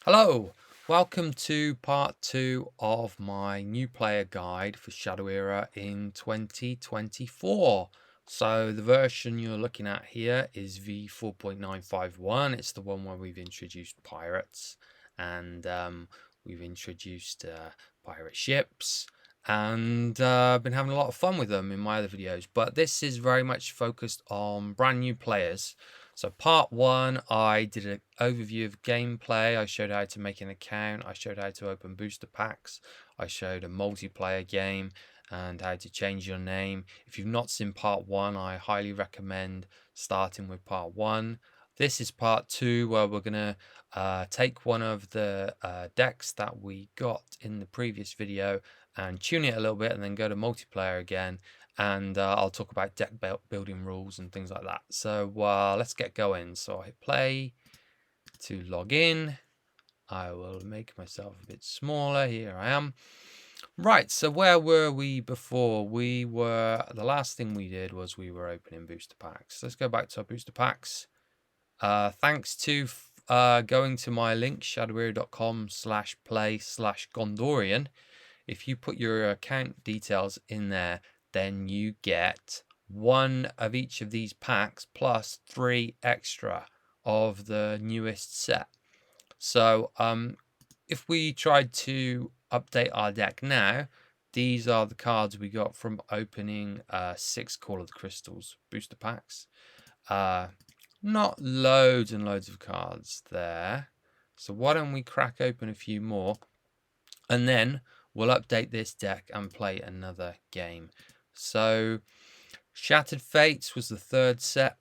Hello, welcome to part 2 of my new player guide for Shadow Era in 2024. So the version you're looking at here is v4.951. It's the one where we've introduced pirates and we've introduced pirate ships and been having a lot of fun with them in my other videos. But this is very much focused on brand new players. So part 1, I did an overview of gameplay. I showed how to make an account. I showed how to open booster packs. I showed a multiplayer game and how to change your name. If you've not seen part 1, I highly recommend starting with part 1. This is part 2 where we're going to take one of the decks that we got in the previous video and tune it a little bit and then go to multiplayer again. And I'll talk about deck building rules and things like that. So let's get going. So I hit play to log in. I will make myself a bit smaller. Here I am. Right, so where were we before? The last thing we did was we were opening booster packs. Let's go back to our booster packs. Thanks to going to my link, shadowera.com/play/Gondorian. If you put your account details in there, then you get one of each of these packs plus 3 extra of the newest set. So if we tried to update our deck now, these are the cards we got from opening 6 Call of the Crystals booster packs. Not loads and loads of cards there. So why don't we crack open a few more and then we'll update this deck and play another game. So Shattered Fates was the 3rd set.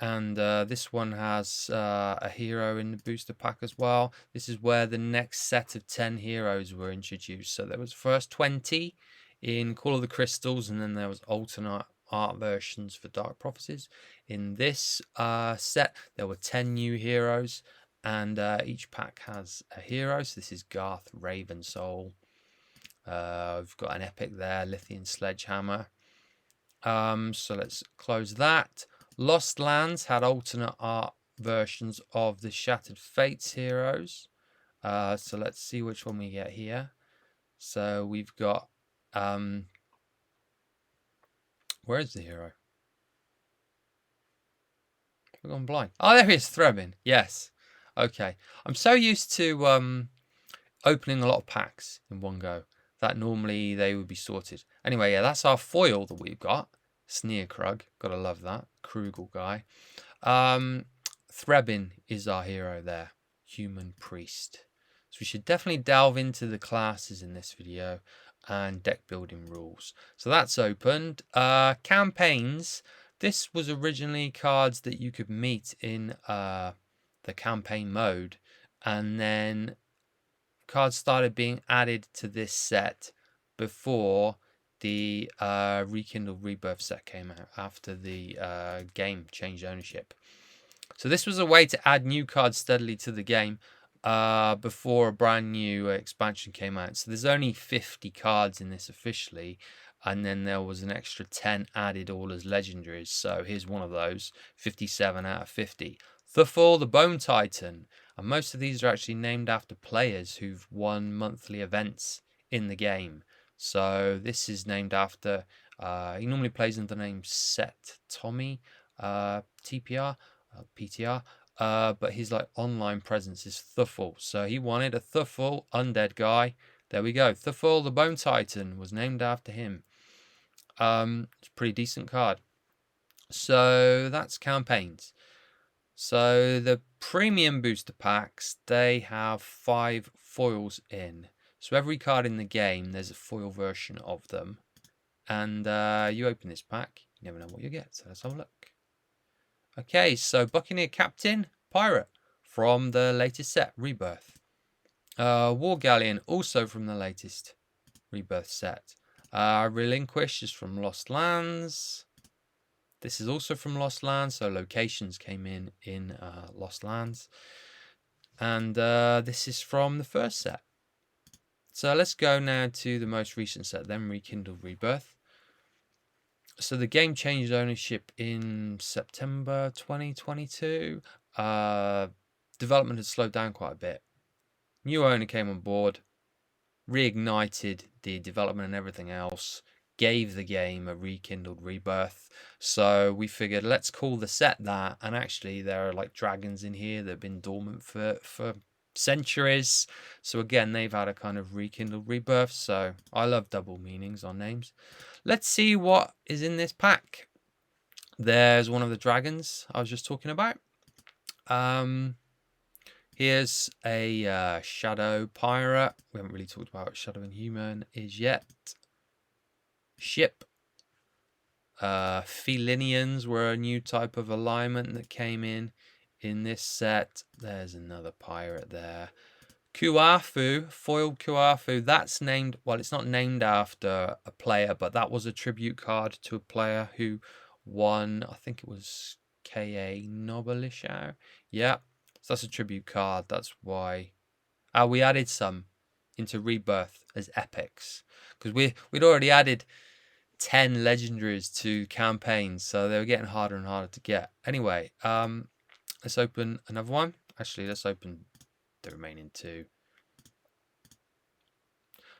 And this one has a hero in the booster pack as well. This is where the next set of 10 heroes were introduced. So there was first 20 in Call of the Crystals, and then there was alternate art versions for Dark Prophecies. In this set, there were 10 new heroes, and each pack has a hero. So this is Garth Ravensoul. We've got an epic there, Lithian Sledgehammer. So let's close that. Lost Lands had alternate art versions of the Shattered Fates heroes. So let's see which one we get here. So we've got where is the hero? We've gone blind. Oh, there he is, Threbin. Yes. Okay. I'm so used to opening a lot of packs in one go that normally they would be sorted. Anyway, yeah, that's our foil that we've got. Sneerkrug. Gotta love that. Krugel guy. Threbin is our hero there. Human Priest. So we should definitely delve into the classes in this video and deck building rules. So that's opened. Campaigns. This was originally cards that you could meet in the campaign mode. And then cards started being added to this set before the Rekindled Rebirth set came out, after the game changed ownership. So this was a way to add new cards steadily to the game before a brand new expansion came out. So there's only 50 cards in this officially, and then there was an extra 10 added all as legendaries. So here's one of those, 57 out of 50. Thuful the Bone Titan. And most of these are actually named after players who've won monthly events in the game. So this is named after, he normally plays under the name Set Tommy, TPR, PTR, but his like online presence is Thuful. So he wanted a Thuful undead guy. There we go. Thuful the Bone Titan was named after him. It's a pretty decent card. So that's campaigns. So the premium booster packs, they have 5 foils in. So every card in the game, there's a foil version of them. And you open this pack, you never know what you get. So let's have a look. Okay, so Buccaneer Captain, Pirate, from the latest set, Rebirth. War Galleon, also from the latest Rebirth set. Relinquish is from Lost Lands. This is also from Lost Lands, so locations came in Lost Lands. And this is from the first set. So let's go now to the most recent set, then Rekindled Rebirth. So the game changed ownership in September 2022. development had slowed down quite a bit. New owner came on board, reignited the development and everything else, gave the game a rekindled rebirth. So we figured, let's call the set that. And actually, there are like dragons in here that have been dormant for centuries. So again, they've had a kind of rekindled rebirth. So I love double meanings on names. Let's see what is in this pack. There's one of the dragons I was just talking about. Here's a shadow pirate. We haven't really talked about what shadow and human is yet. Ship. Felinians were a new type of alignment that came in this set. There's another pirate there. Kuafu, foiled Kuafu. That's named, well, it's not named after a player, but that was a tribute card to a player who won, I think it was K.A. Nobelishow. Yeah. So that's a tribute card. That's why we added some into Rebirth as epics, because we'd already added 10 legendaries to campaigns, so they were getting harder and harder to get. Anyway, let's open another one. Actually, let's open the remaining two.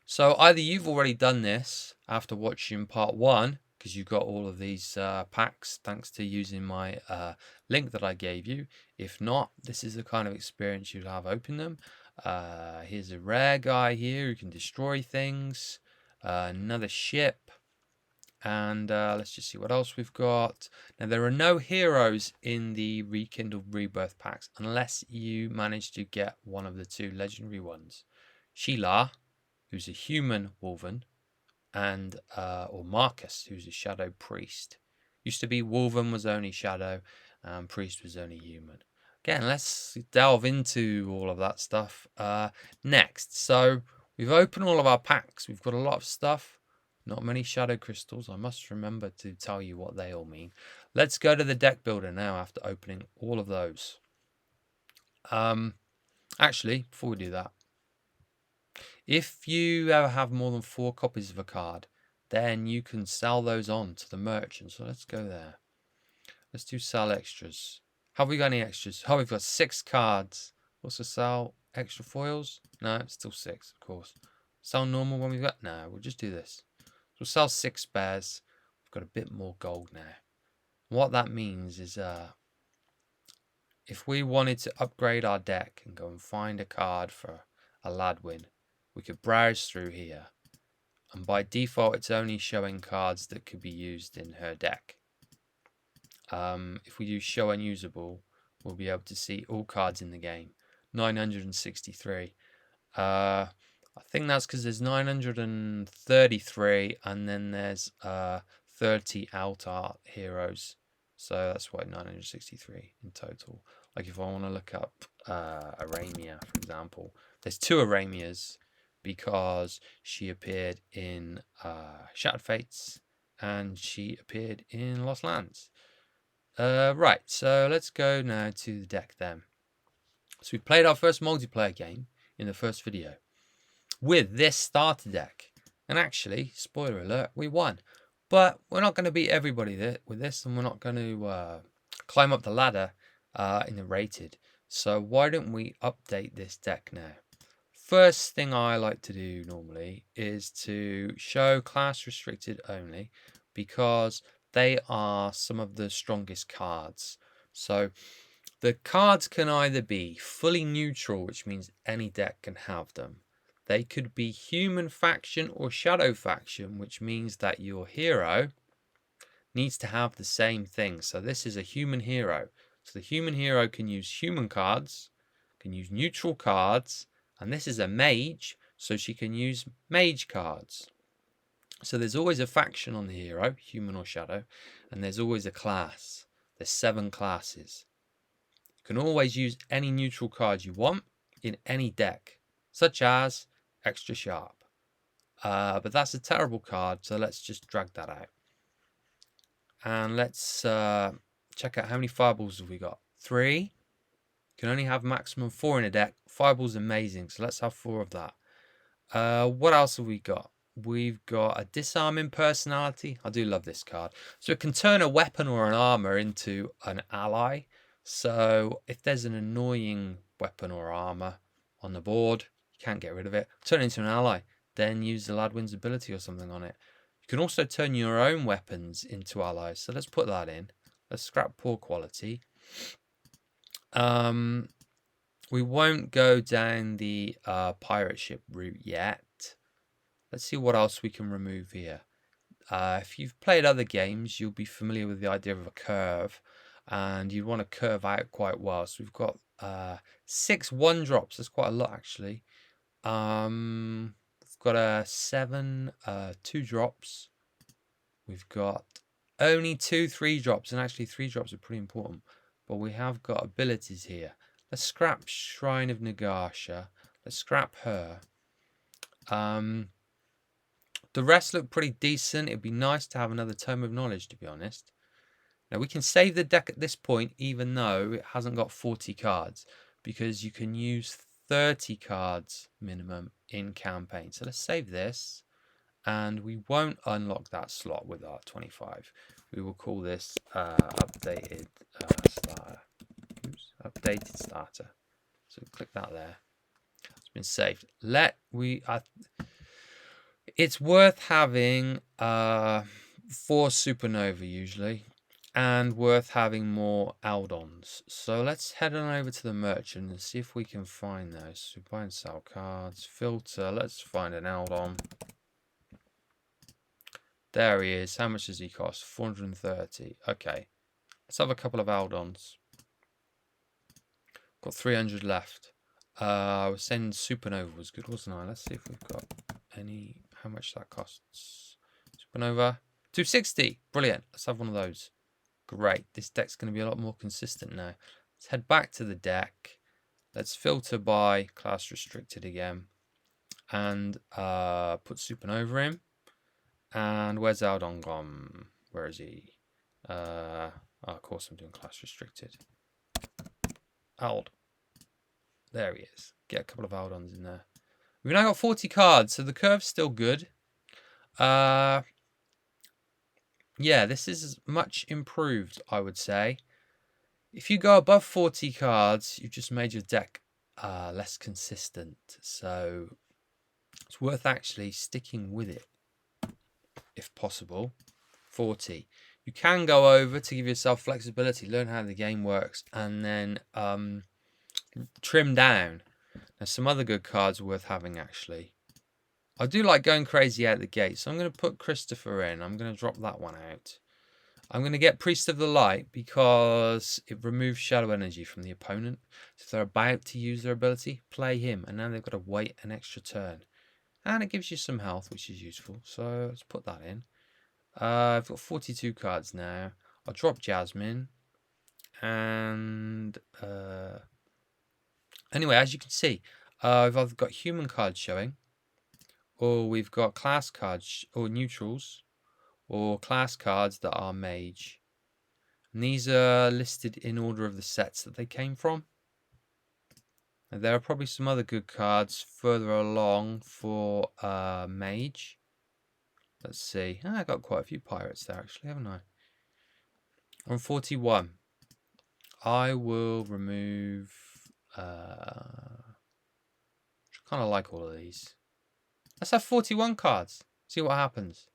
So either you've already done this after watching part 1, because you got all of these packs thanks to using my link that I gave you. If not, this is the kind of experience you'll have open them. Here's a rare guy here who can destroy things. Another ship. And let's just see what else we've got. Now, there are no heroes in the Rekindled Rebirth packs unless you manage to get one of the 2 legendary ones. Sheila, who's a human Wolven, and or Marcus, who's a shadow priest. Used to be Wolven was only shadow, and priest was only human. Again, let's delve into all of that stuff next. So we've opened all of our packs. We've got a lot of stuff. Not many shadow crystals. I must remember to tell you what they all mean. Let's go to the deck builder now after opening all of those. Actually, before we do that, if you ever have more than 4 copies of a card, then you can sell those on to the merchant. So let's go there. Let's do sell extras. Have we got any extras? Oh, we've got 6 cards. What's to sell? Extra foils? No, it's still 6, of course. Sell normal when we've got? No, we'll just do this. We'll sell 6 spares. We've got a bit more gold now. What that means is if we wanted to upgrade our deck and go and find a card for Eladwen, we could browse through here. And by default, it's only showing cards that could be used in her deck. If we do show unusable, we'll be able to see all cards in the game. 963. I think that's because there's 933 and then there's 30 out art heroes. So that's why 963 in total. Like if I want to look up Aramia, for example, there's 2 Aramias because she appeared in Shattered Fates and she appeared in Lost Lands. Right, so let's go now to the deck then. So we played our first multiplayer game in the first video with this starter deck. And actually, spoiler alert, we won. But we're not going to beat everybody with this, and we're not going to climb up the ladder in the rated. So why don't we update this deck now? First thing I like to do normally is to show class restricted only, because they are some of the strongest cards. So the cards can either be fully neutral, which means any deck can have them. They could be human faction or shadow faction, which means that your hero needs to have the same thing. So this is a human hero. So the human hero can use human cards, can use neutral cards, and this is a mage, so she can use mage cards. So there's always a faction on the hero, human or shadow, and there's always a class. There's 7 classes. You can always use any neutral cards you want in any deck, such as extra sharp. But that's a terrible card, so let's just drag that out. And let's check out how many fireballs have we got. 3. You can only have maximum 4 in a deck. Fireball's amazing, so let's have 4 of that. What else have we got? We've got a disarming personality. I do love this card. So it can turn a weapon or an armor into an ally. So if there's an annoying weapon or armor on the board. You can't get rid of it. Turn it into an ally. Then use Eladwen's ability or something on it. You can also turn your own weapons into allies. So let's put that in. Let's scrap poor quality. We won't go down the pirate ship route yet. Let's see what else we can remove here. If you've played other games, you'll be familiar with the idea of a curve, and you want to curve out quite well. So we've got 6 1-drops. That's quite a lot, actually. We've got 7 2-drops. We've got only 2 3-drops, and actually 3-drops are pretty important. But we have got abilities here. Let's scrap Shrine of Nagasha. Let's scrap her. The rest look pretty decent. It'd be nice to have another Tome of Knowledge, to be honest. Now, we can save the deck at this point, even though it hasn't got 40 cards, because you can use 30 cards minimum in campaign. So let's save this, and we won't unlock that slot with our 25. We will call this updated starter. Oops, updated starter. So click that there. It's been saved. It's worth having 4 Supernova usually, and worth having more Aldons. So let's head on over to the merchant and see if we can find those. So buy and sell cards, filter. Let's find an Aldon. There he is. How much does he cost? 430. Okay, let's have a couple of Aldons. Got 300 left. I was saying Supernova was good, wasn't I? Let's see if we've got any. How much that costs? Supernova 260. Brilliant. Let's have one of those. Great. This deck's going to be a lot more consistent now. Let's head back to the deck. Let's filter by class restricted again, and put Supernova in. And where's Aldon gone? Where is he? Oh, of course I'm doing class restricted. Ald. There he is. Get a couple of Aldons in there. We've now got 40 cards, so the curve's still good. Yeah, this is much improved, I would say. If you go above 40 cards, you've just made your deck less consistent. So it's worth actually sticking with it, if possible. 40. You can go over to give yourself flexibility, learn how the game works, and then trim down. Now, some other good cards worth having, actually. I do like going crazy out the gate, so I'm going to put Christopher in. I'm going to drop that one out. I'm going to get Priest of the Light because it removes shadow energy from the opponent. So if they're about to use their ability, play him, and now they've got to wait an extra turn. And it gives you some health, which is useful. So let's put that in. I've got 42 cards now. I'll drop Jasmine. And anyway, as you can see, we've either got human cards showing, or we've got class cards or neutrals, or class cards that are mage. And these are listed in order of the sets that they came from. And there are probably some other good cards further along for mage. Let's see. I got quite a few pirates there, actually, haven't I? On 41. I will remove... I kind of like all of these. Let's have 41 cards. See what happens.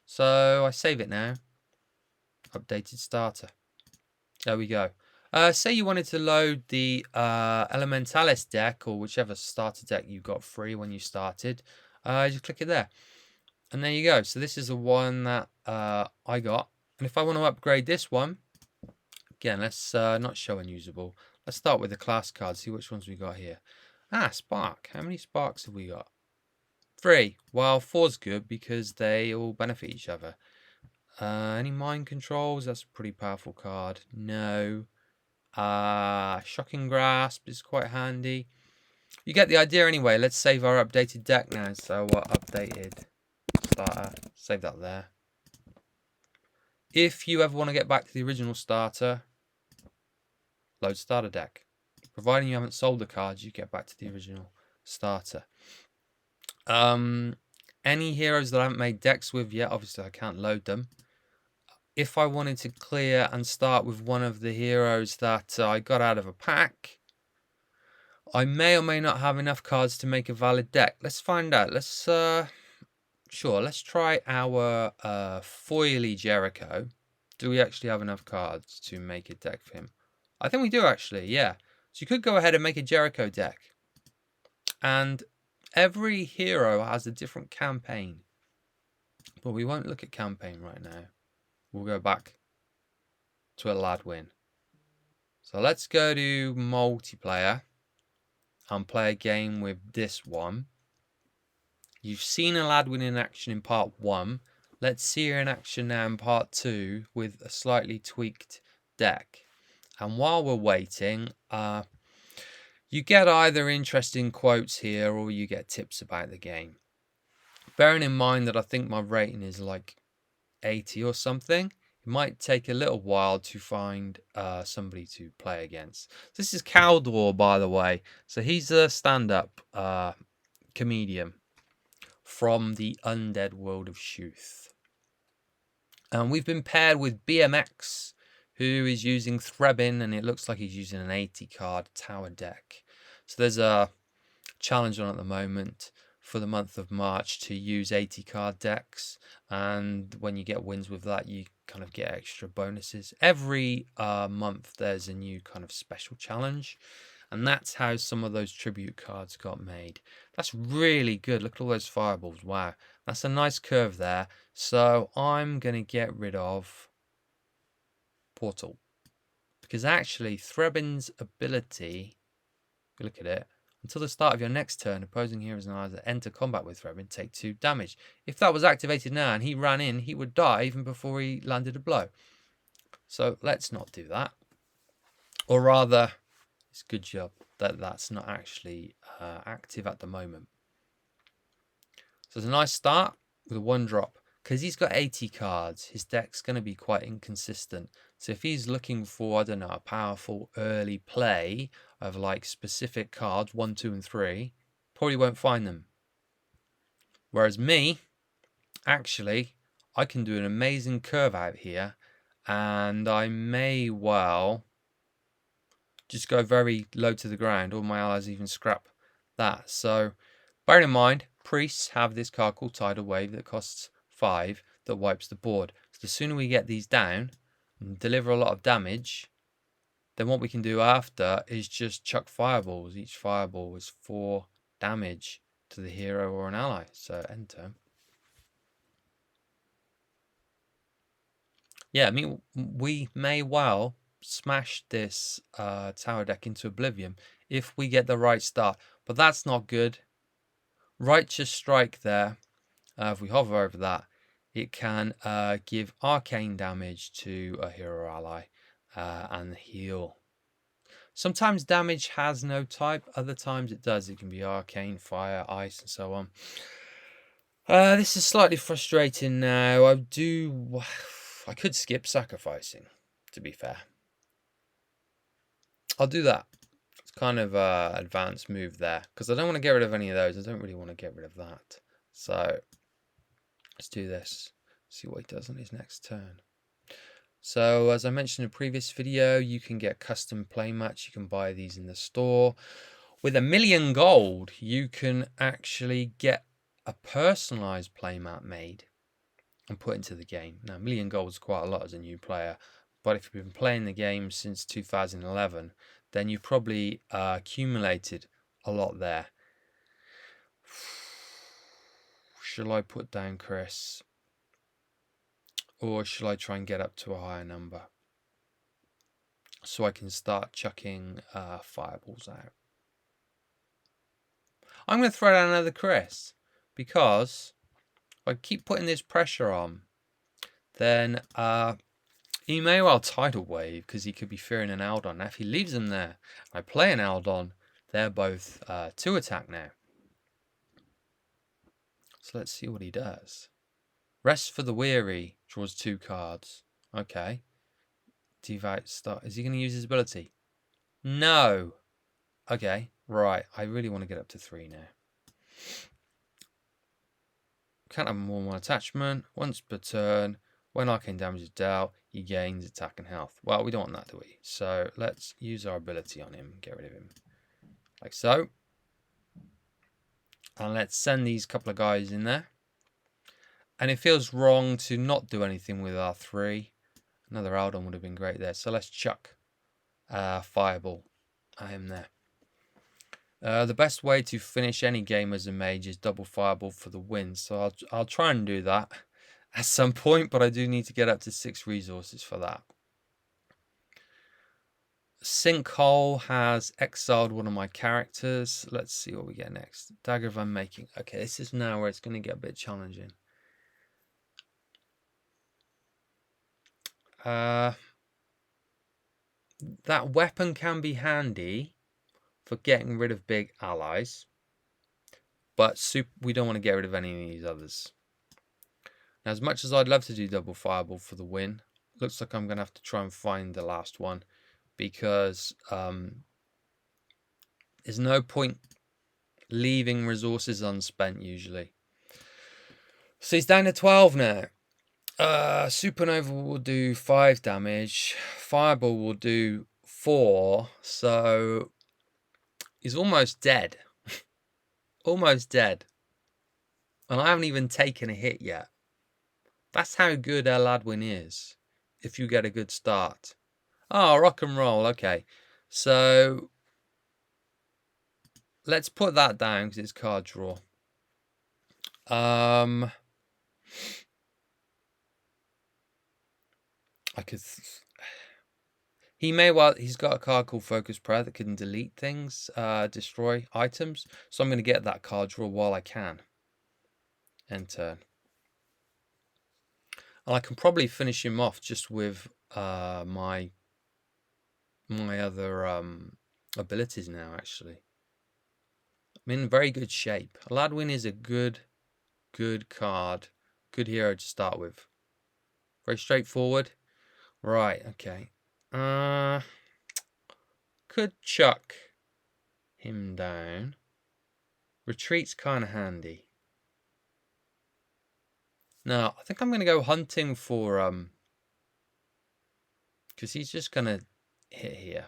So I save it now. Updated starter. There we go. Say you wanted to load the Elementalis deck, or whichever starter deck you got free when you started. Just click it there. And there you go. So this is the one that I got. And if I want to upgrade this one, again, let's not show unusable. Let's start with the class cards, see which ones we got here. Spark. How many sparks have we got? 3. Well, 4's good because they all benefit each other. Any mind controls? That's a pretty powerful card. No. Shocking Grasp is quite handy. You get the idea anyway. Let's save our updated deck now. So updated starter. Save that there. If you ever want to get back to the original starter, load starter deck. Providing you haven't sold the cards, you get back to the original starter. Any heroes that I haven't made decks with yet, obviously I can't load them. If I wanted to clear and start with one of the heroes that I got out of a pack, I may or may not have enough cards to make a valid deck. Let's find out. Let's try our foily Jericho. Do we actually have enough cards to make a deck for him? I think we do actually, yeah. So you could go ahead and make a Jericho deck. And every hero has a different campaign. But we won't look at campaign right now. We'll go back to Eladwen. So let's go to multiplayer and play a game with this one. You've seen Eladwen in action in part 1. Let's see her in action now in part 2 with a slightly tweaked deck. And while we're waiting, you get either interesting quotes here or you get tips about the game. Bearing in mind that I think my rating is like 80 or something, it might take a little while to find somebody to play against. This is Caldor, by the way. So he's a stand-up comedian from the undead world of Shuth. And we've been paired with BMX, who is using Threbin, and it looks like he's using an 80-card tower deck. So there's a challenge on at the moment for the month of March to use 80-card decks, and when you get wins with that, you kind of get extra bonuses. Every month there's a new kind of special challenge, and that's how some of those tribute cards got made. That's really good. Look at all those fireballs. Wow, that's a nice curve there. So I'm going to get rid of Portal, because actually Threbin's ability, if you look at it, until the start of your next turn, opposing heroes and allies that enter combat with Threbin take 2 damage. If that was activated now and he ran in, he would die even before he landed a blow. So let's not do that. Or rather, it's a good job that that's not actually active at the moment. So it's a nice start with a 1-drop. Because he's got 80 cards, his deck's going to be quite inconsistent. So if he's looking for, I don't know, a powerful early play of like specific cards, 1, 2, and 3, probably won't find them. Whereas me, actually, I can do an amazing curve out here, and I may well just go very low to the ground, or my allies even scrap that. So bearing in mind, priests have this card called Tidal Wave that costs 5 that wipes the board. So the sooner we get these down and deliver a lot of damage, then what we can do after is just chuck fireballs. Each fireball is 4 damage to the hero or an ally. So end turn. Yeah, I mean, we may well smash this tower deck into oblivion if we get the right start, but that's not good. Righteous Strike there, if we hover over that, it can give arcane damage to a hero or ally and heal. Sometimes damage has no type, other times it does. It can be arcane, fire, ice, and so on. This is slightly frustrating now. I could skip sacrificing, to be fair. I'll do that. It's kind of an advanced move there, because I don't want to get rid of any of those. I don't really want to get rid of that. So let's do this. See what he does on his next turn. So as I mentioned in a previous video, you can get custom playmats. You can buy these in the store. With 1,000,000 gold, you can actually get a personalized playmat made and put into the game. Now, 1,000,000 gold is quite a lot as a new player, but if you've been playing the game since 2011, then you've probably accumulated a lot there. Shall I put down Chris? Or shall I try and get up to a higher number so I can start chucking fireballs out? I'm going to throw down another Chris, because if I keep putting this pressure on, then he may well Tidal Wave, because he could be fearing an Aldon. Now, if he leaves them there, I play an Aldon, they're both 2 attack now. So let's see what he does. Rest for the Weary draws 2 cards. Okay. Devout start. Is he going to use his ability? No. Okay. Right. I really want to get up to 3 now. Can't have more than 1 attachment. Once per turn. When arcane damage is dealt, he gains attack and health. Well, we don't want that, do we? So let's use our ability on him. Get rid of him. like so. And let's send these couple of guys in there. And it feels wrong to not do anything with our 3. Another Eladwen would have been great there. So let's chuck Fireball at him there. The best way to finish any game as a mage is double Fireball for the win. So I'll try and do that at some point, but I do need to get up to 6 resources for that. Sinkhole has exiled one of my characters. Let's see what we get next. Dagger of Unmaking. Okay, this is now where it's going to get a bit challenging. That weapon can be handy for getting rid of big allies, but we don't want to get rid of any of these others. Now, as much as I'd love to do double Fireball for the win, looks like I'm going to have to try and find the last one, because there's no point leaving resources unspent usually. So he's down to 12 now. Supernova will do 5 damage. Fireball will do 4. So he's almost dead. Almost dead. And I haven't even taken a hit yet. That's how good Eladwen is, if you get a good start. Oh, rock and roll. Okay. So let's put that down because it's card draw. He may well, he's got a card called Focus Prayer that can delete things, destroy items. So I'm going to get that card draw while I can. End turn. And I can probably finish him off just with my other abilities now, actually. I'm in very good shape. Eladwen is a good card. Good hero to start with. Very straightforward. Right, okay. Could chuck him down. Retreat's kind of handy. Now, I think I'm going to go hunting for, because he's just going to hit here.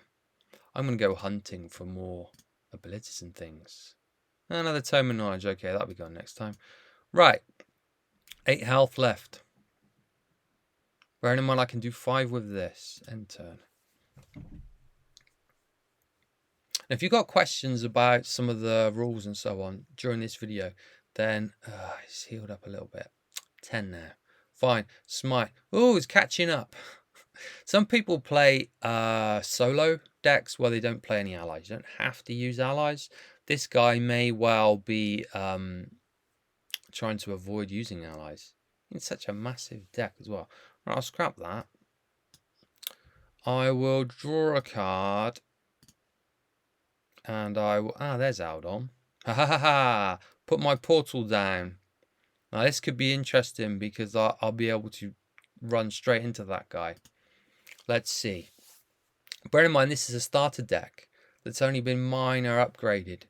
I'm going to go hunting for more abilities and things. Another Tome of Knowledge. Okay, that'll be gone next time. Right. 8 health left. Bearing in mind I can do 5 with this. End turn. If you've got questions about some of the rules and so on during this video, then it's healed up a little bit. 10 now. Fine. Smite. Oh, it's catching up. Some people play solo decks where they don't play any allies. You don't have to use allies. This guy may well be trying to avoid using allies. It's such a massive deck as well. Right, I'll scrap that. I will draw a card. And I will... Ah, there's Eladwen. Ha ha ha ha! Put my portal down. Now this could be interesting because I'll be able to run straight into that guy. Let's see. Bear in mind, this is a starter deck that's only been minor upgraded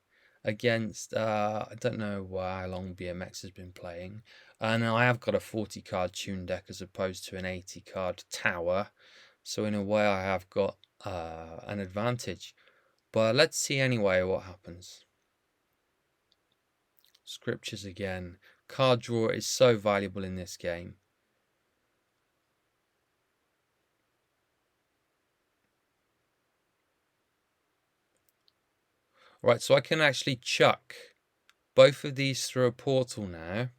against... I don't know how long BMX has been playing. And I have got a 40 card tune deck as opposed to an 80 card tower. So in a way I have got an advantage. But let's see anyway what happens. Scriptures again. Card draw is so valuable in this game. Right, so I can actually chuck both of these through a portal now.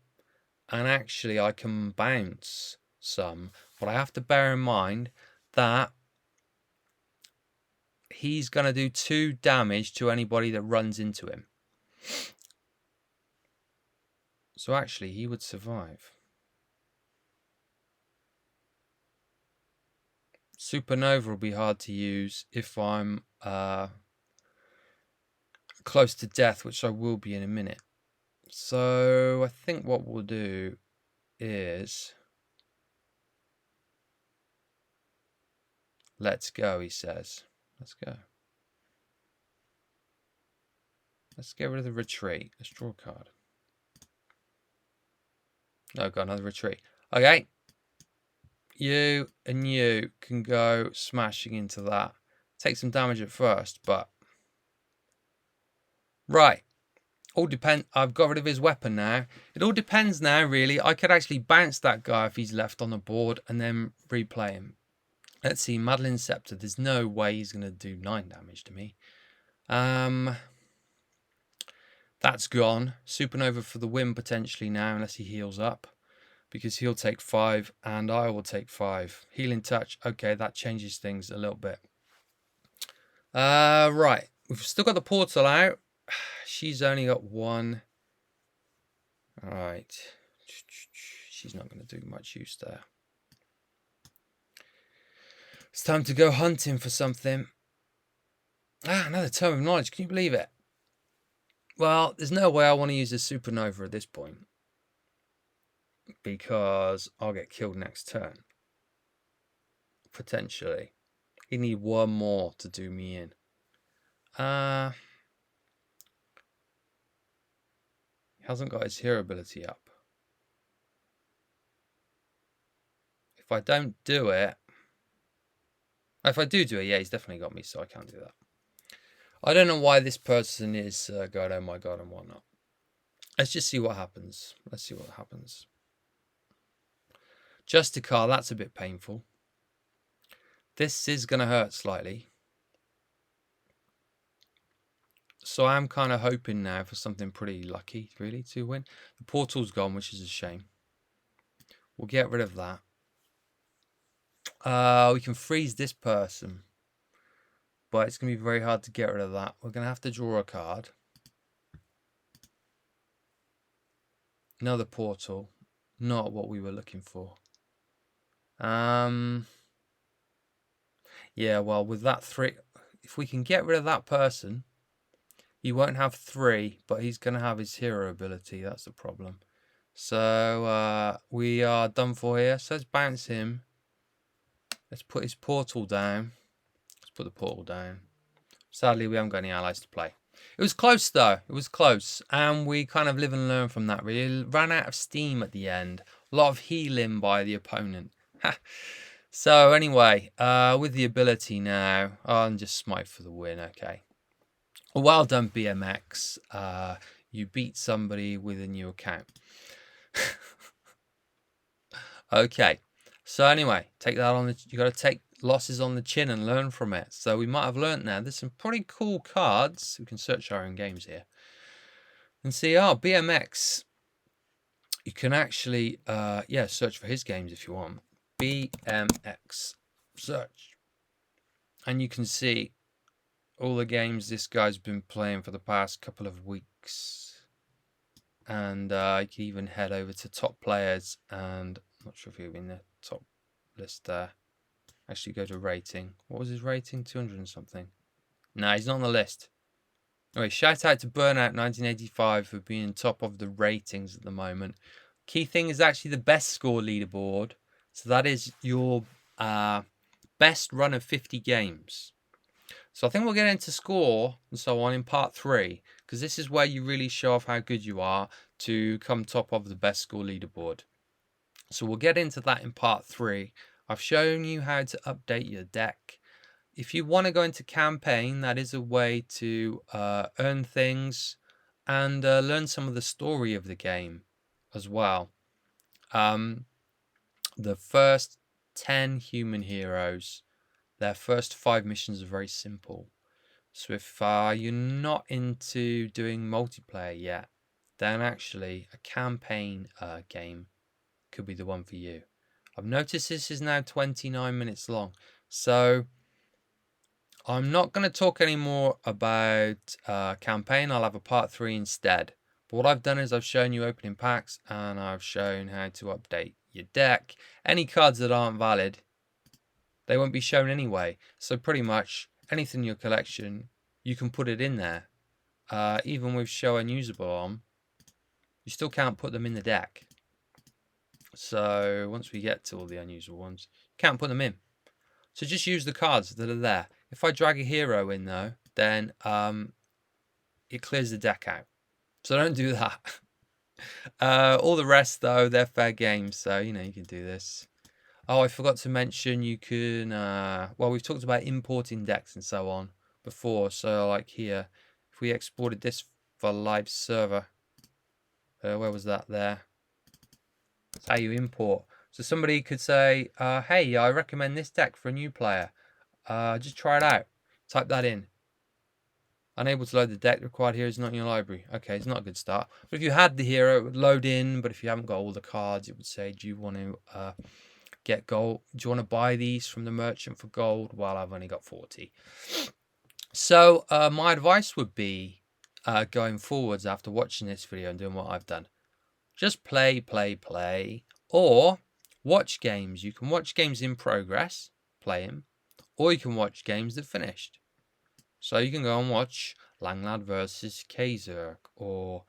And actually I can bounce some. But I have to bear in mind that he's going to do 2 damage to anybody that runs into him. So actually, he would survive. Supernova will be hard to use if I'm close to death, which I will be in a minute. So I think what we'll do is... Let's go, he says. Let's go. Let's get rid of the retreat. Let's draw a card. No, got another retreat. Okay. You and you can go smashing into that. Take some damage at first, but Right. All depend. I've got rid of his weapon now. It all depends now, really. I could actually bounce that guy if he's left on the board and then replay him. Let's see, Madeline's Scepter. There's no way he's going to do 9 damage to me. That's gone. Supernova for the win potentially now, unless he heals up. Because he'll take 5 and I will take 5. Healing Touch. Okay, that changes things a little bit. Right. We've still got the portal out. She's only got 1. Alright. She's not going to do much use there. It's time to go hunting for something. Another Tome of Knowledge. Can you believe it? Well, there's no way I want to use a Supernova at this point. Because I'll get killed next turn. Potentially. You need 1 more to do me in. He hasn't got his hero ability up. If I don't do it... If I do it, yeah, he's definitely got me, so I can't do that. I don't know why this person is going, oh my god, and whatnot. Let's just see what happens. Let's see what happens. Justicar, that's a bit painful. This is going to hurt slightly. So I'm kind of hoping now for something pretty lucky, really, to win. The portal's gone, which is a shame. We'll get rid of that. We can freeze this person. But it's going to be very hard to get rid of that. We're going to have to draw a card. Another portal. Not what we were looking for. Yeah, well, with that 3... If we can get rid of that person... He won't have 3, but he's going to have his hero ability. That's the problem. So, we are done for here. So, let's bounce him. Let's put his portal down. Let's put the portal down. Sadly, we haven't got any allies to play. It was close, though. It was close. And we kind of live and learn from that, really. Ran out of steam at the end. A lot of healing by the opponent. So, anyway, with the ability now, I'll just smite for the win. Okay. Well done, BMX. You beat somebody with a new account. Okay. So anyway, take that on the... You got to take losses on the chin and learn from it. So we might have learned now. There's some pretty cool cards. We can search our own games here. And see, BMX. You can actually, search for his games if you want. BMX. Search. And you can see all the games this guy's been playing for the past couple of weeks. And you can even head over to top players. And I'm not sure if he'll be in the top list there. Actually go to rating. What was his rating? 200 and something. No, he's not on the list. Anyway, shout out to Burnout 1985 for being top of the ratings at the moment. Key thing is actually the best score leaderboard. So that is your best run of 50 games. So I think we'll get into score and so on in part 3, because this is where you really show off how good you are to come top of the best score leaderboard. So we'll get into that in part 3. I've shown you how to update your deck. If you want to go into campaign, that is a way to earn things and learn some of the story of the game as well. The first 10 human heroes, their first 5 missions are very simple. So if you're not into doing multiplayer yet, then actually a campaign game could be the one for you. I've noticed this is now 29 minutes long. So I'm not going to talk anymore about campaign. I'll have a part 3 instead. But what I've done is I've shown you opening packs and I've shown how to update your deck. Any cards that aren't valid, they won't be shown anyway. So pretty much anything in your collection, you can put it in there. Even with show unusable on, you still can't put them in the deck. So once we get to all the unusable ones, you can't put them in. So just use the cards that are there. If I drag a hero in though, then it clears the deck out. So don't do that. All the rest though, they're fair games. So, you know, you can do this. Oh, I forgot to mention you can, well, we've talked about importing decks and so on before. So like here, if we exported this for live server. Where was that there? That's how you import. So somebody could say, hey, I recommend this deck for a new player. Just try it out. Type that in. Unable to load the deck required here is not in your library. Okay, it's not a good start. But if you had the hero, it would load in. But if you haven't got all the cards, it would say, do you want to get gold? Do you want to buy these from the merchant for gold? Well, I've only got 40. So my advice would be going forwards after watching this video and doing what I've done. Just play, or watch games. You can watch games in progress, play them, or you can watch games that finished. So you can go and watch Langlad versus Kazerk, or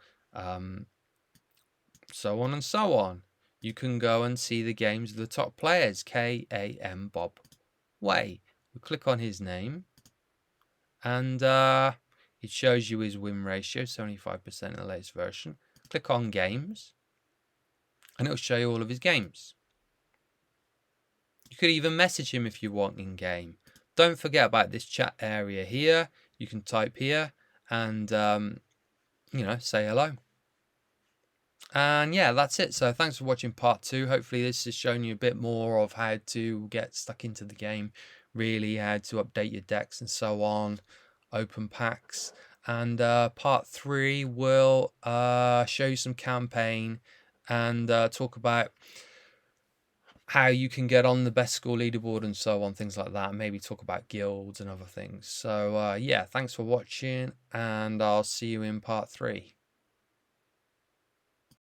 so on and so on. You can go and see the games of the top players, K.A.M. Bob Way. We click on his name, and it shows you his win ratio, 75% in the latest version. Click on games, and it'll show you all of his games. You could even message him if you want in game. Don't forget about this chat area here. You can type here and say hello. And yeah, that's it. So thanks for watching part 2. Hopefully this has shown you a bit more of how to get stuck into the game, really how to update your decks and so on, open packs. And part 3 will show you some campaign and talk about how you can get on the best score leaderboard and so on, things like that. Maybe talk about guilds and other things. So yeah, thanks for watching, and I'll see you in part 3.